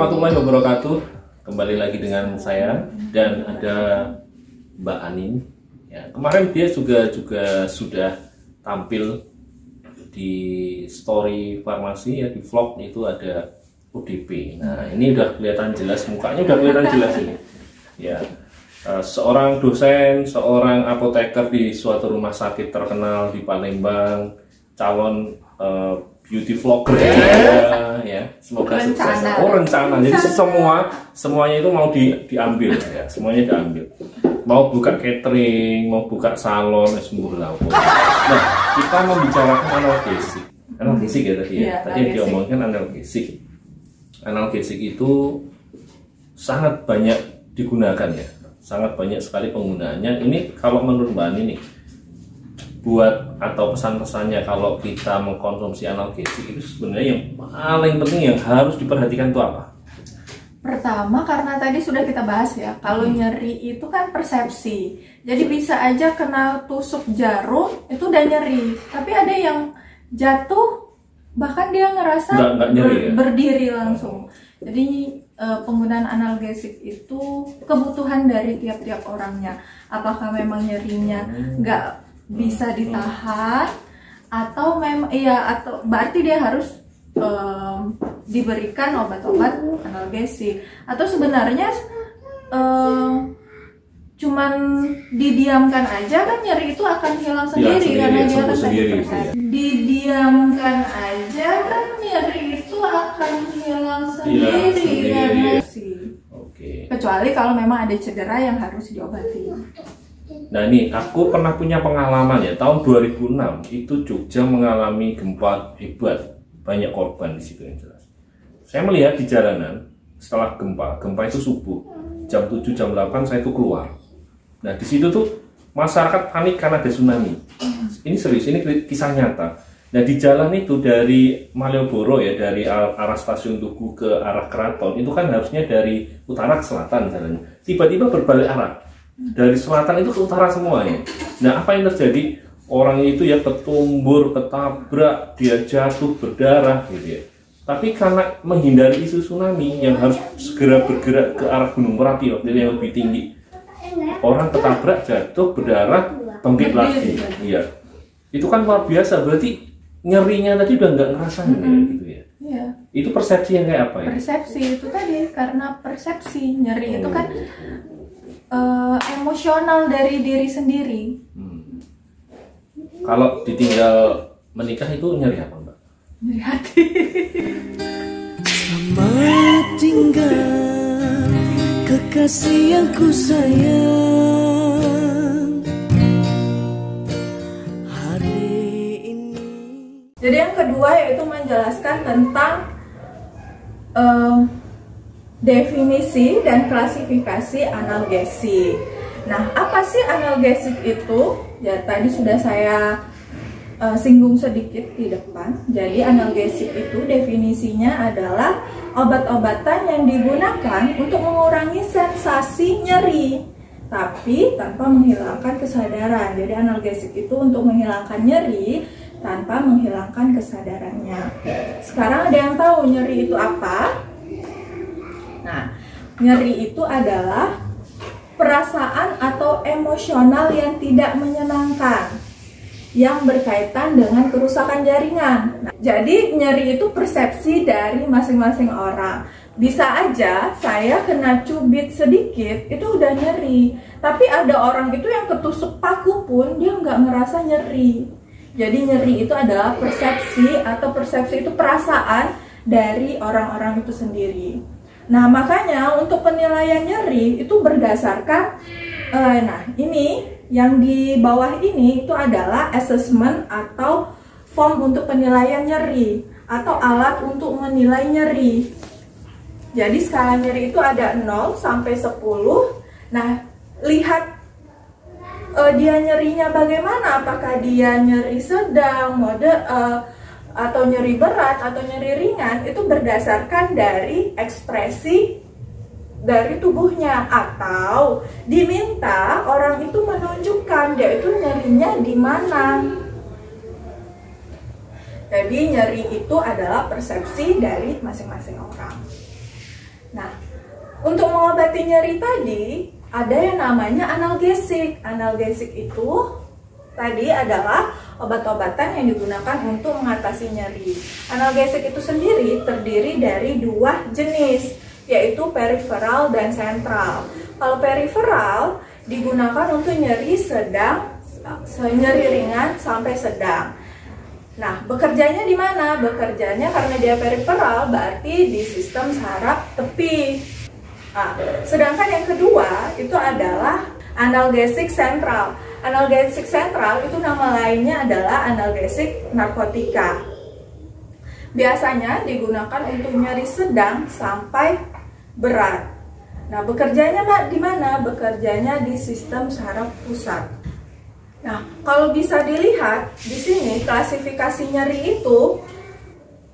warahmatullahi wabarakatuh. Kembali lagi dengan saya dan ada Mbak Anin. Ya, kemarin dia juga sudah tampil di story farmasi ya, di vlog itu ada ODP. Nah, ini udah kelihatan jelas, mukanya udah kelihatan jelas ini. Ya, seorang dosen, seorang apoteker di suatu rumah sakit terkenal di Palembang, calon beauty vlogger ya, semoga sukses. Oh, rencana. Jadi semuanya itu mau diambil ya, semuanya diambil. Mau buka catering, mau buka salon, semua. Nah, kita membicarakan analgesik ya tadi ya. Tadi yang diomongkan analgesik. Analgesik itu sangat banyak digunakan ya, sangat banyak sekali penggunaannya. Ini kalau menurut Mbak Ani nih, buat atau pesan-pesannya kalau kita mengkonsumsi analgesik itu sebenarnya yang paling penting yang harus diperhatikan itu apa? Pertama, karena tadi sudah kita bahas ya, kalau nyeri itu kan persepsi. Jadi bisa aja kena tusuk jarum itu udah nyeri, tapi ada yang jatuh bahkan dia ngerasa nggak nyeri, ya? Berdiri langsung. Jadi penggunaan analgesik itu kebutuhan dari tiap-tiap orangnya. Apakah memang nyerinya nggak bisa ditahan atau memang atau berarti dia harus diberikan obat-obat analgesik, atau sebenarnya cuman didiamkan aja kan nyeri itu akan hilang sendiri, karena dia kan didiamkan aja kan nyeri itu akan hilang sendiri karena kecuali kalau memang ada cedera yang harus diobati. Nah, ini aku pernah punya pengalaman ya, tahun 2006 itu Jogja mengalami gempa hebat, banyak korban di situ yang jelas. Saya melihat di jalanan setelah gempa itu subuh, jam 7 jam 8 saya itu keluar. Nah, di situ tuh masyarakat panik karena ada tsunami. Ini serius, ini kisah nyata. Nah, di jalan itu dari Malioboro ya, dari arah stasiun Tugu ke arah Keraton, itu kan harusnya dari utara ke selatan jalannya. Tiba-tiba berbalik arah. Dari selatan itu ke utara semuanya. Nah, apa yang terjadi? Orang itu ya ketumbur, ketabrak, dia jatuh, berdarah gitu ya. Tapi karena menghindari isu tsunami yang harus segera bergerak ke arah Gunung Merapi waktu itu yang lebih tinggi, orang ketabrak, jatuh, berdarah, bangkit lagi. Iya. Itu kan luar biasa. Berarti nyerinya tadi udah nggak ngerasain gitu ya. Iya. Itu persepsi yang kayak apa ya? Persepsi itu tadi, karena persepsi nyeri itu kan emosional dari diri sendiri. Kalau ditinggal menikah itu nyeri apa, Mbak? Nyeri hati. Selamat tinggal kekasih yang ku sayang hari ini. Jadi yang kedua yaitu menjelaskan tentang definisi dan klasifikasi analgesik. Nah, apa sih analgesik itu? Ya, tadi sudah saya singgung sedikit di depan. Jadi analgesik itu definisinya adalah obat-obatan yang digunakan untuk mengurangi sensasi nyeri, tapi tanpa menghilangkan kesadaran. Jadi analgesik itu untuk menghilangkan nyeri tanpa menghilangkan kesadarannya. Sekarang ada yang tahu nyeri itu apa? Nah, nyeri itu adalah perasaan atau emosional yang tidak menyenangkan yang berkaitan dengan kerusakan jaringan. Nah, jadi nyeri itu persepsi dari masing-masing orang. Bisa aja saya kena cubit sedikit itu udah nyeri, tapi ada orang itu yang ketusuk paku pun dia nggak ngerasa nyeri. Jadi nyeri itu adalah persepsi, atau persepsi itu perasaan dari orang-orang itu sendiri. Nah, makanya untuk penilaian nyeri itu berdasarkan nah, ini yang di bawah ini itu adalah assessment atau form untuk penilaian nyeri atau alat untuk menilai nyeri. Jadi skala nyeri itu ada 0 sampai 10. Nah, lihat dia nyerinya bagaimana, apakah dia nyeri sedang, atau nyeri berat, atau nyeri ringan, itu berdasarkan dari ekspresi dari tubuhnya, atau diminta orang itu menunjukkan dia itu nyerinya di mana. Jadi nyeri itu adalah persepsi dari masing-masing orang. Untuk mengobati nyeri tadi, ada yang namanya analgesik. Analgesik itu tadi adalah obat-obatan yang digunakan untuk mengatasi nyeri. Analgesik itu sendiri terdiri dari dua jenis, yaitu periferal dan sentral. Kalau periferal digunakan untuk nyeri sedang, nyeri ringan sampai sedang. Nah, bekerjanya di mana? Bekerjanya karena dia periferal, berarti di sistem saraf tepi. Nah, sedangkan yang kedua itu adalah analgesik sentral. Analgesik sentral itu nama lainnya adalah analgesik narkotika. Biasanya digunakan untuk nyeri sedang sampai berat. Nah, bekerjanya di mana? Bekerjanya di sistem saraf pusat. Nah, kalau bisa dilihat di sini klasifikasi nyeri itu,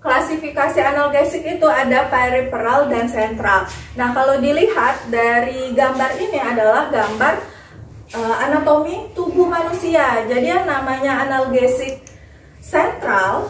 klasifikasi analgesik itu ada periferal dan sentral. Nah, kalau dilihat dari gambar ini adalah gambar anatomi tubuh manusia. Jadi yang namanya analgesik sentral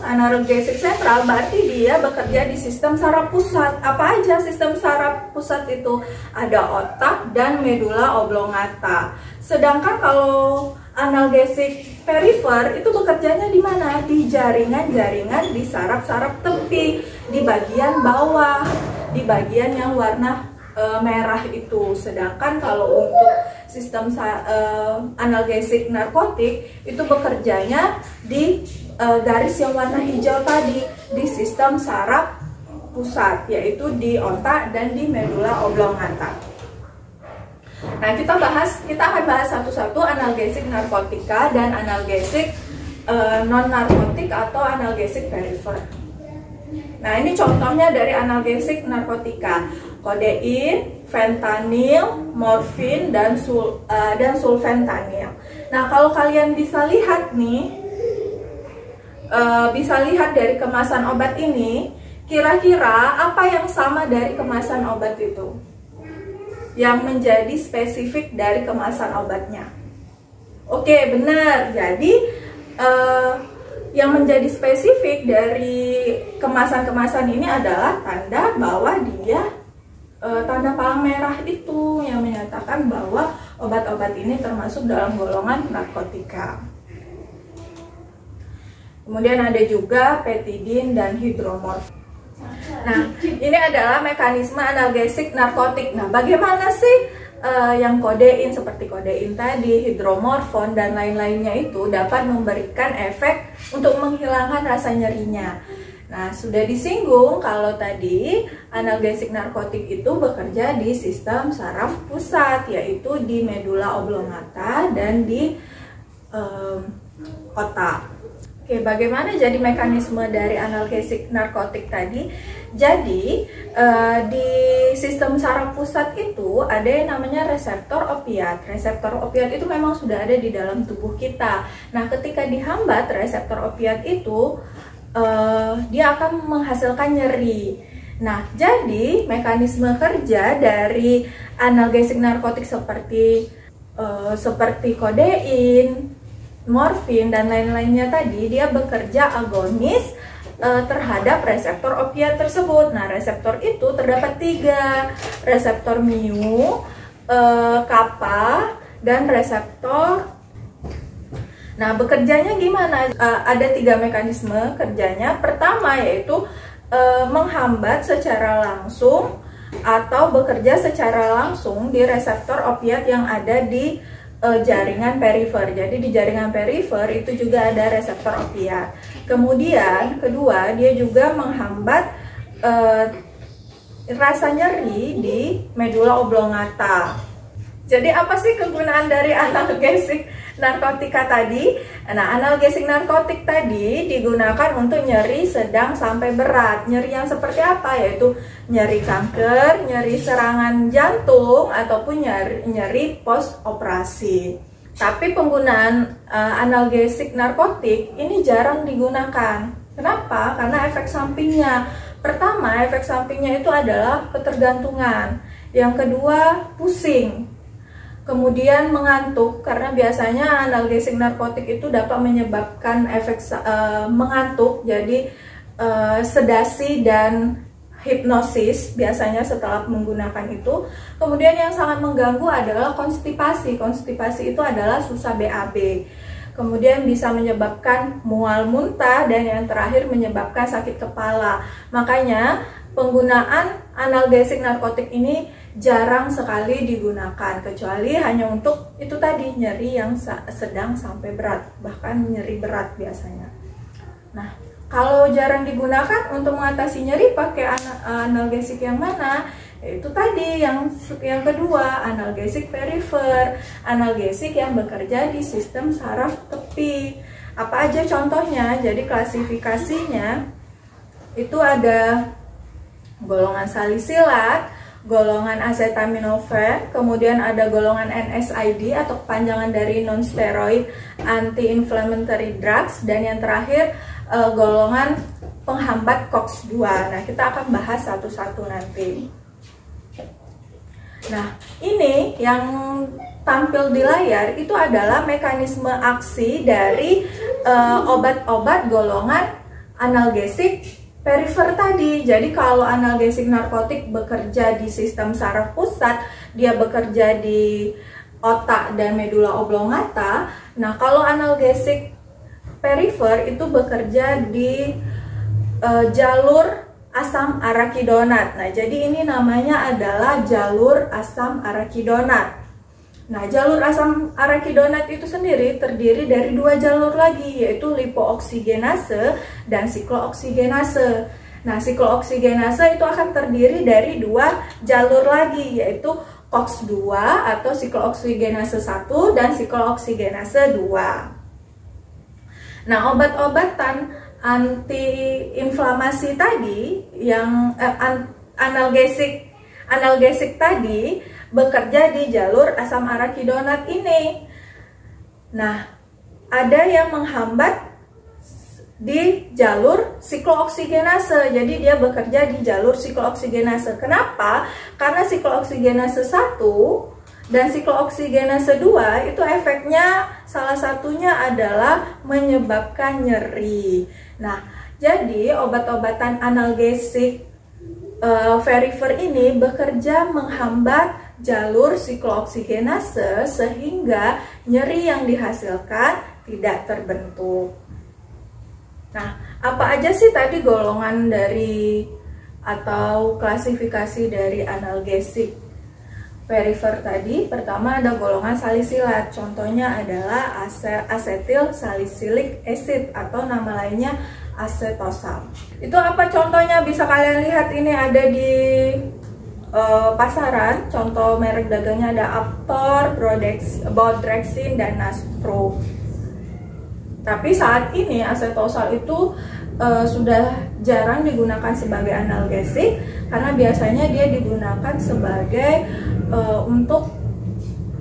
berarti dia bekerja di sistem saraf pusat. Apa aja sistem saraf pusat itu? Ada otak dan medula oblongata. Sedangkan kalau analgesik perifer itu bekerjanya di mana? Di jaringan-jaringan di saraf-saraf tepi, di bagian bawah, di bagian yang warna merah itu. Sedangkan kalau untuk sistem analgesik narkotik itu bekerjanya di garis yang warna hijau tadi, di sistem saraf pusat, yaitu di otak dan di medula oblongata. Nah, kita akan bahas satu-satu analgesik narkotika dan analgesik non narkotik atau analgesik perifer. Nah, ini contohnya dari analgesik narkotika: kodein, fentanyl, morfin, dan sulfentanyl. Nah, kalau kalian bisa lihat nih, bisa lihat dari kemasan obat ini, kira-kira apa yang sama dari kemasan obat itu? Yang menjadi spesifik dari kemasan obatnya. Oke, benar. Jadi yang menjadi spesifik dari kemasan-kemasan ini adalah tanda bahwa dia tanda palang merah itu yang menyatakan bahwa obat-obat ini termasuk dalam golongan narkotika. Kemudian ada juga petidin dan hidromorfin. Nah, ini adalah mekanisme analgesik narkotik. Nah, bagaimana sih yang kodein seperti kodein tadi, hidromorfon dan lain-lainnya itu dapat memberikan efek untuk menghilangkan rasa nyerinya? Nah, sudah disinggung kalau tadi analgesik narkotik itu bekerja di sistem saraf pusat, yaitu di medula oblongata dan di otak. Oke, bagaimana jadi mekanisme dari analgesik narkotik tadi? Jadi, di sistem saraf pusat itu ada yang namanya reseptor opiat. Reseptor opiat itu memang sudah ada di dalam tubuh kita. Nah, ketika dihambat reseptor opiat itu, dia akan menghasilkan nyeri. Nah, jadi mekanisme kerja dari analgesik narkotik seperti kodein, morfin dan lain-lainnya tadi, dia bekerja agonis terhadap reseptor opiat tersebut. Nah, reseptor itu terdapat 3, reseptor mu, kappa, dan reseptor. Nah, bekerjanya gimana? Ada 3 mekanisme kerjanya. Pertama yaitu menghambat secara langsung atau bekerja secara langsung di reseptor opiat yang ada di jaringan perifer. Jadi di jaringan perifer itu juga ada reseptor opiat. Kemudian kedua, dia juga menghambat rasa nyeri di medula oblongata. Jadi apa sih kegunaan dari analgesik narkotika tadi? Nah, analgesik narkotik tadi digunakan untuk nyeri sedang sampai berat. Nyeri yang seperti apa? Yaitu nyeri kanker, nyeri serangan jantung, ataupun nyeri post operasi. Tapi penggunaan analgesik narkotik ini jarang digunakan. Kenapa? Karena efek sampingnya. Pertama, efek sampingnya itu adalah ketergantungan. Yang kedua, pusing. Kemudian mengantuk, karena biasanya analgesik narkotik itu dapat menyebabkan efek mengantuk, jadi sedasi dan hipnosis biasanya setelah menggunakan itu. Kemudian yang sangat mengganggu adalah konstipasi. Konstipasi itu adalah susah BAB. Kemudian bisa menyebabkan mual muntah, dan yang terakhir menyebabkan sakit kepala. Makanya penggunaan analgesik narkotik ini jarang sekali digunakan, kecuali hanya untuk itu tadi, nyeri yang sedang sampai berat, bahkan nyeri berat biasanya. Nah, kalau jarang digunakan untuk mengatasi nyeri, pakai analgesik yang mana? Itu tadi yang kedua, analgesik perifer, analgesik yang bekerja di sistem saraf tepi. Apa aja contohnya? Jadi klasifikasinya itu ada golongan salisilat, golongan acetaminophen, kemudian ada golongan NSAID atau kepanjangan dari non-steroid anti-inflammatory drugs, dan yang terakhir golongan penghambat COX-2. Nah, kita akan bahas satu-satu nanti. Nah, ini yang tampil di layar itu adalah mekanisme aksi dari obat-obat golongan analgesik perifer tadi. Jadi kalau analgesik narkotik bekerja di sistem saraf pusat, dia bekerja di otak dan medula oblongata. Nah, kalau analgesik perifer itu bekerja di jalur asam arakidonat. Nah, jadi ini namanya adalah jalur asam arakidonat. Nah, jalur asam arakidonat itu sendiri terdiri dari dua jalur lagi, yaitu lipooksigenase dan siklooksigenase. Nah, siklooksigenase itu akan terdiri dari dua jalur lagi, yaitu COX-2 atau siklooksigenase 1 dan siklooksigenase 2. Nah, obat-obatan anti-inflamasi tadi yang analgesik tadi bekerja di jalur asam arakidonat ini. Nah, ada yang menghambat di jalur siklooksigenase. Jadi dia bekerja di jalur siklooksigenase. Kenapa? Karena siklooksigenase 1 dan siklooksigenase 2 itu efeknya salah satunya adalah menyebabkan nyeri. Nah, jadi obat-obatan analgesik perifer ini bekerja menghambat jalur siklooksigenase sehingga nyeri yang dihasilkan tidak terbentuk. Nah, apa aja sih tadi golongan dari atau klasifikasi dari analgesik perifer tadi? Pertama ada golongan salisilat, contohnya adalah asetil salisilik acid atau nama lainnya acetosal. Itu apa contohnya? Bisa kalian lihat ini ada di pasaran. Contoh merek dagangnya ada Aptor, Bodrexin, dan Naspro. Tapi saat ini acetosal itu sudah jarang digunakan sebagai analgesik karena biasanya dia digunakan sebagai untuk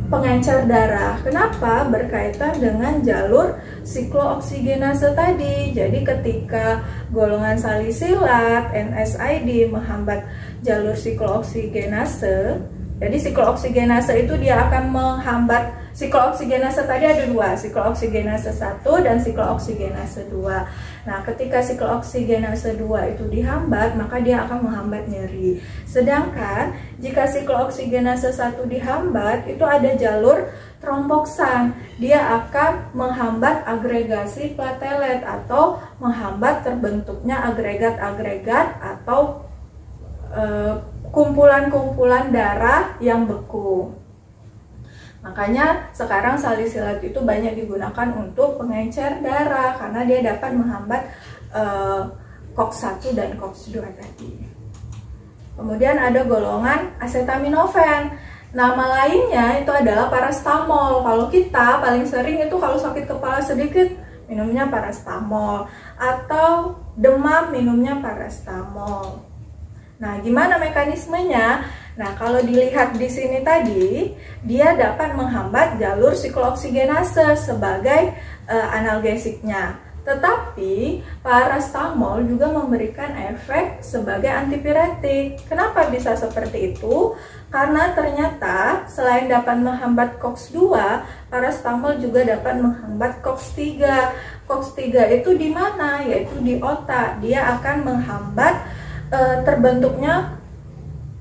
pengencer darah. Kenapa? Berkaitan dengan jalur siklooksigenase tadi. Jadi ketika golongan salisilat, NSAID menghambat jalur siklooksigenase, jadi siklooksigenase itu dia akan menghambat. Siklooksigenase tadi ada dua, siklooksigenase 1 dan siklooksigenase 2. Nah, ketika siklooksigenase 2 itu dihambat, maka dia akan menghambat nyeri. Sedangkan jika siklooksigenase 1 dihambat, itu ada jalur tromboksan. Dia akan menghambat agregasi platelet atau menghambat terbentuknya agregat-agregat atau kumpulan-kumpulan darah yang beku. Makanya sekarang salisilat itu banyak digunakan untuk pengencer darah karena dia dapat menghambat COX-1 dan COX-2 tadi. Kemudian ada golongan acetaminophen. Nama lainnya itu adalah parastamol. Kalau kita paling sering itu kalau sakit kepala sedikit minumnya parastamol, atau demam minumnya parastamol. Nah, gimana mekanismenya? Nah, kalau dilihat di sini tadi, dia dapat menghambat jalur siklooksigenase sebagai analgesiknya. Tetapi parastamol juga memberikan efek sebagai antipiretik. Kenapa bisa seperti itu? Karena ternyata selain dapat menghambat COX-2, parastamol juga dapat menghambat COX-3. COX-3 itu di mana? Yaitu di otak. Dia akan menghambat terbentuknya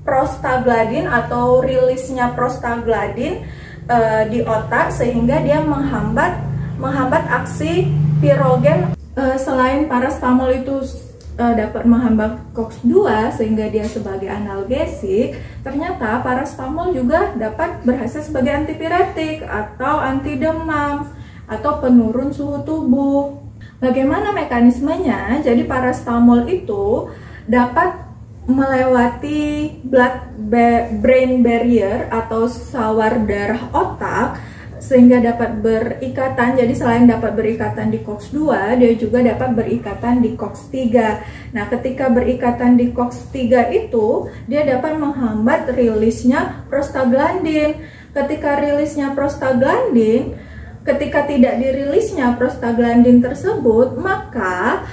prostaglandin atau rilisnya prostaglandin di otak, sehingga dia menghambat aksi pirogen. Selain parastamol itu dapat menghambat COX-2 sehingga dia sebagai analgesik, ternyata parastamol juga dapat berhasil sebagai antipiretik atau anti demam atau penurun suhu tubuh. Bagaimana mekanismenya? Jadi parastamol itu dapat melewati blood-brain barrier atau sawar darah otak sehingga dapat berikatan. Jadi selain dapat berikatan di COX-2, dia juga dapat berikatan di COX-3. Nah, ketika berikatan di COX-3 itu, dia dapat menghambat rilisnya prostaglandin. Ketika tidak dirilisnya prostaglandin tersebut, maka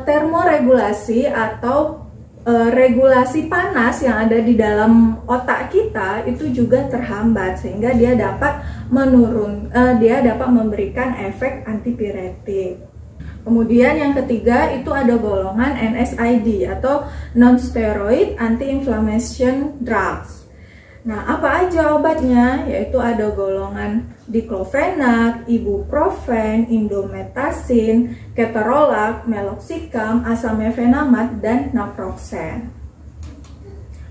termoregulasi atau regulasi panas yang ada di dalam otak kita itu juga terhambat, sehingga dia dapat memberikan efek antipiretik. Kemudian yang ketiga itu ada golongan NSAID atau non-steroid anti-inflammation drugs. Nah, apa aja obatnya? Yaitu ada golongan diclofenac, ibuprofen, indomethacin, ketorolac, meloxicam, asam mefenamat, dan naproxen.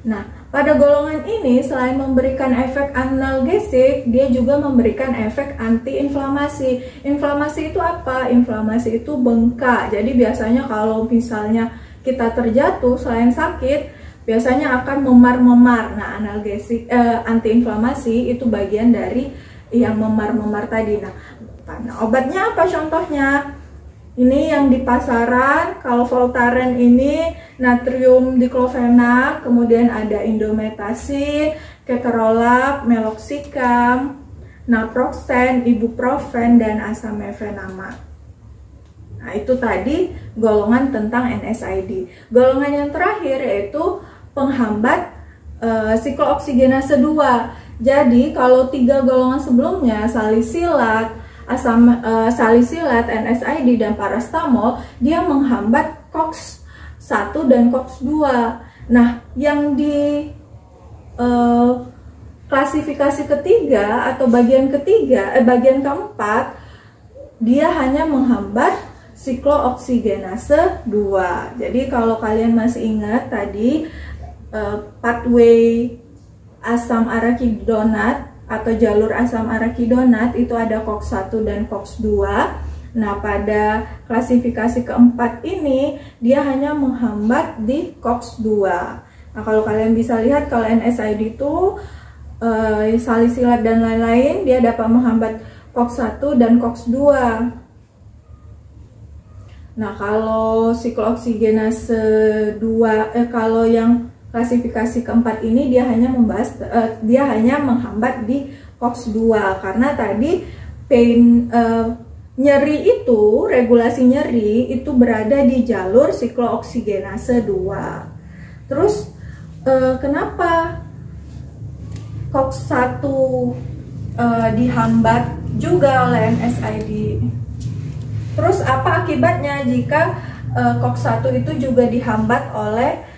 Nah, pada golongan ini selain memberikan efek analgesik, dia juga memberikan efek anti-inflamasi. Inflamasi itu apa? Inflamasi itu bengkak. Jadi biasanya kalau misalnya kita terjatuh selain sakit, biasanya akan memar-memar. Nah, analgesik antiinflamasi itu bagian dari yang memar-memar tadi. Nah, obatnya apa contohnya? Ini yang di pasaran, kalau Voltaren ini natrium diclofenac, kemudian ada indomethacin, ketorolac, meloxicam, naproxen, ibuprofen, dan asam mefenamat. Nah, itu tadi golongan tentang NSAID. Golongan yang terakhir yaitu penghambat siklooksigenase 2. Jadi kalau 3 golongan sebelumnya, salisilat, NSAID, dan parastamol, dia menghambat COX-1 dan COX-2. Nah, yang di klasifikasi ketiga atau bagian keempat, dia hanya menghambat siklooksigenase 2. Jadi kalau kalian masih ingat tadi pathway asam arakidonat atau jalur asam arakidonat itu ada COX-1 dan COX-2. Nah, pada klasifikasi keempat ini dia hanya menghambat di COX-2. Nah, kalau kalian bisa lihat, kalau NSAID itu salisilat dan lain-lain, dia dapat menghambat COX-1 dan COX-2. Nah, kalau siklooksigenase 2, kalau yang klasifikasi keempat ini dia hanya menghambat di COX-2, karena tadi nyeri itu, regulasi nyeri itu berada di jalur siklooksigenase 2. Terus kenapa COX-1 dihambat juga oleh NSAID? Terus apa akibatnya jika COX-1 itu juga dihambat oleh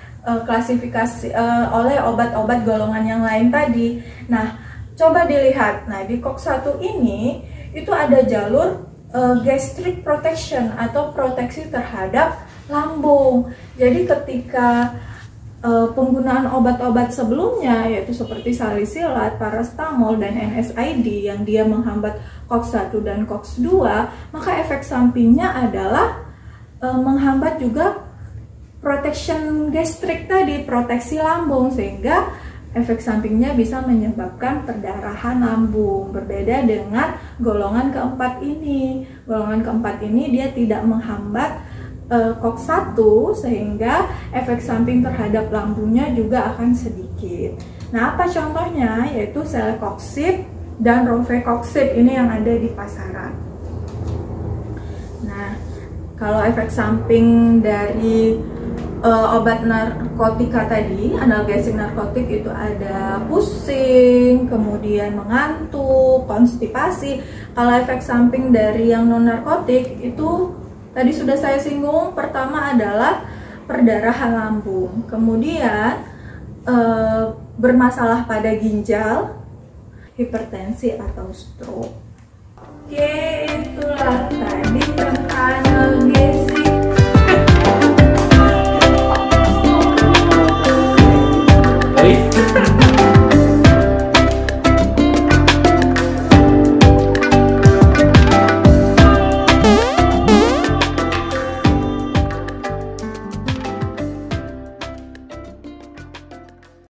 oleh obat-obat golongan yang lain tadi? Nah, coba dilihat. Nah, di COX-1 ini itu ada jalur gastric protection atau proteksi terhadap lambung. Jadi ketika penggunaan obat-obat sebelumnya, yaitu seperti salisilat, parastamol, dan NSAID yang dia menghambat COX-1 dan COX-2, maka efek sampingnya adalah menghambat juga protection gastrik tadi, proteksi lambung, sehingga efek sampingnya bisa menyebabkan perdarahan lambung. Berbeda dengan golongan keempat ini. Golongan keempat ini dia tidak menghambat COX-1, sehingga efek samping terhadap lambungnya juga akan sedikit. Nah, apa contohnya? Yaitu celecoxib dan rofecoxib, ini yang ada di pasaran. Nah, kalau efek samping dari obat narkotika tadi, analgesik narkotik, itu ada pusing, kemudian mengantuk, konstipasi. Kalau efek samping dari yang non narkotik itu tadi sudah saya singgung. Pertama adalah perdarahan lambung, kemudian bermasalah pada ginjal, hipertensi atau stroke. Oke, itulah tadi tentang analgesi. Baik.